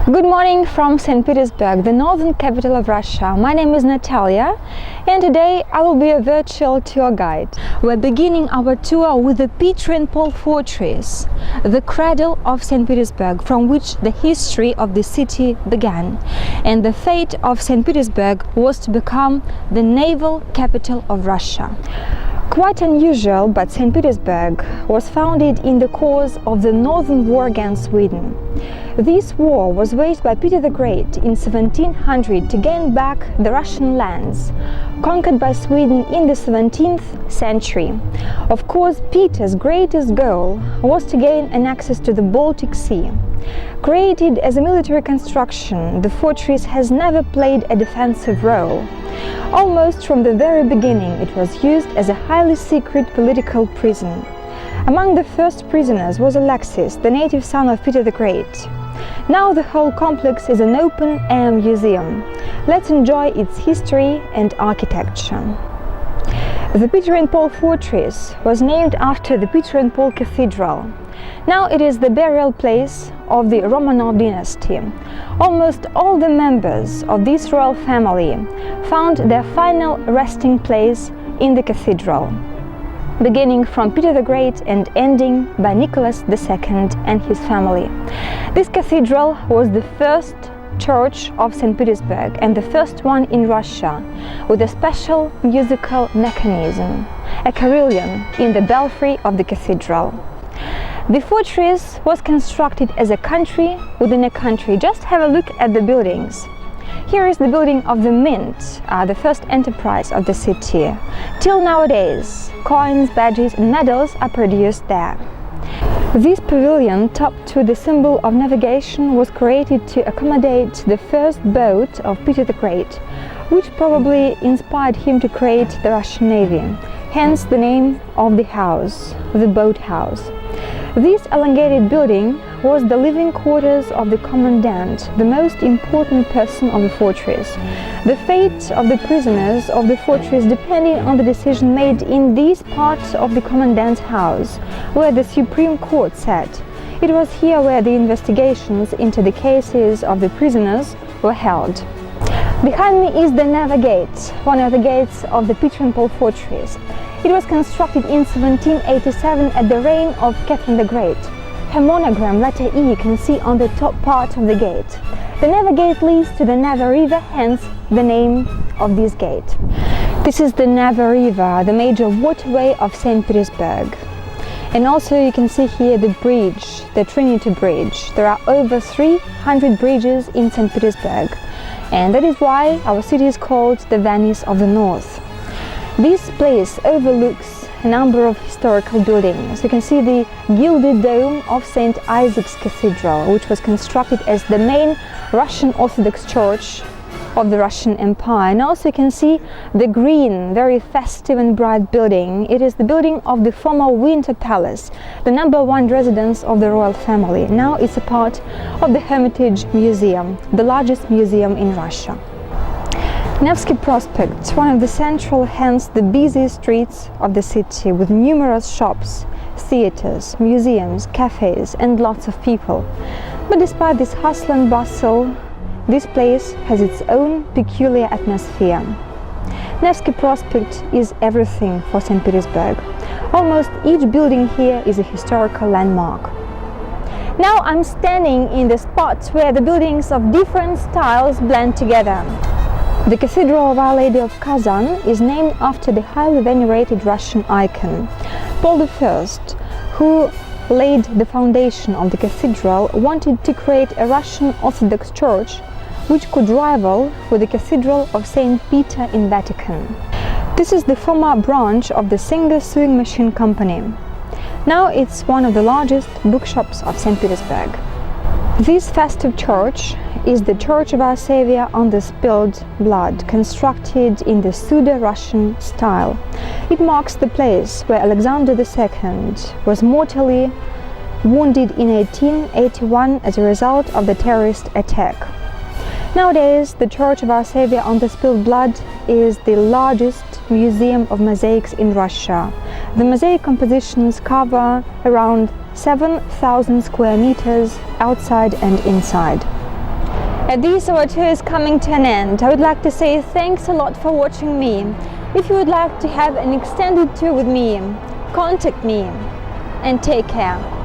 Good morning from St. Petersburg, the northern capital of Russia. My name is Natalia, and today I will be a virtual tour guide. We're beginning our tour with the Petersburg Fortress, the cradle of St. Petersburg, from which the history of the city began. And the fate of St. Petersburg was to become the naval capital of Russia. Quite unusual, but St. Petersburg was founded in the course of the Northern War against Sweden. This war was waged by Peter the Great in 1700 to gain back the Russian lands conquered by Sweden in the 17th century. Of course, Peter's greatest goal was to gain an access to the Baltic Sea. Created as a military construction, the fortress has never played a defensive role. Almost from the very beginning, it was used as a highly secret political prison. Among the first prisoners was Alexis, the native son of Peter the Great. Now the whole complex is an open-air museum. Let's enjoy its history and architecture. The Petersburg Fortress was named after the Petersburg Cathedral. Now it is the burial place of the Romanov dynasty. Almost all the members of this royal family found their final resting place in the cathedral, beginning from Peter the Great and ending by Nicholas II and his family. This cathedral was the first church of St. Petersburg and the first one in Russia with a special musical mechanism, a carillon in the belfry of the cathedral. The fortress was constructed as a country within a country. Just have a look at the buildings. Here is the building of the Mint, the first enterprise of the city. Till nowadays, coins, badges and medals are produced there. This pavilion, topped to the symbol of navigation, was created to accommodate the first boat of Peter the Great, which probably inspired him to create the Russian Navy, hence the name of the house, the boathouse. This elongated building was the living quarters of the commandant, the most important person of the fortress. The fate of the prisoners of the fortress depended on the decision made in these parts of the commandant's house, where the Supreme Court sat. It was here where the investigations into the cases of the prisoners were held. Behind me is the Neva Gate, one of the gates of the Petersburg Fortress. It was constructed in 1787 at the reign of Catherine the Great. Her monogram, letter E, you can see on the top part of the gate. The Neva Gate leads to the Neva River, hence the name of this gate. This is the Neva River, the major waterway of St. Petersburg. And also you can see here the bridge, the Trinity Bridge. There are over 300 bridges in St. Petersburg, and that is why our city is called the Venice of the North. This place overlooks a number of historical buildings. You can see the gilded dome of St. Isaac's Cathedral, which was constructed as the main Russian Orthodox Church of the Russian Empire. And also you can see the green, very festive and bright building. It is the building of the former Winter Palace, the #1 residence of the royal family. Now it's a part of the Hermitage Museum, the largest museum in Russia. Nevsky Prospect, one of the central, hence the busiest streets of the city, with numerous shops, theaters, museums, cafes and lots of people. But despite this hustle and bustle, this place has its own peculiar atmosphere. Nevsky Prospect is everything for St. Petersburg. Almost each building here is a historical landmark. Now I'm standing in the spot where the buildings of different styles blend together. The Cathedral of Our Lady of Kazan is named after the highly venerated Russian icon. Paul I, who laid the foundation of the cathedral, wanted to create a Russian Orthodox Church which could rival with the Cathedral of St. Peter in Vatican. This is the former branch of the Singer Sewing Machine Company. Now it's one of the largest bookshops of St. Petersburg. This festive church is the Church of Our Savior on the Spilled Blood, constructed in the pseudo-Russian style. It marks the place where Alexander II was mortally wounded in 1881 as a result of the terrorist attack. Nowadays, the Church of Our Savior on the Spilled Blood is the largest museum of mosaics in Russia. The mosaic compositions cover around 7,000 square meters outside and inside. This our tour is coming to an end. I would like to say thanks a lot for watching me. If you would like to have an extended tour with me, contact me and take care.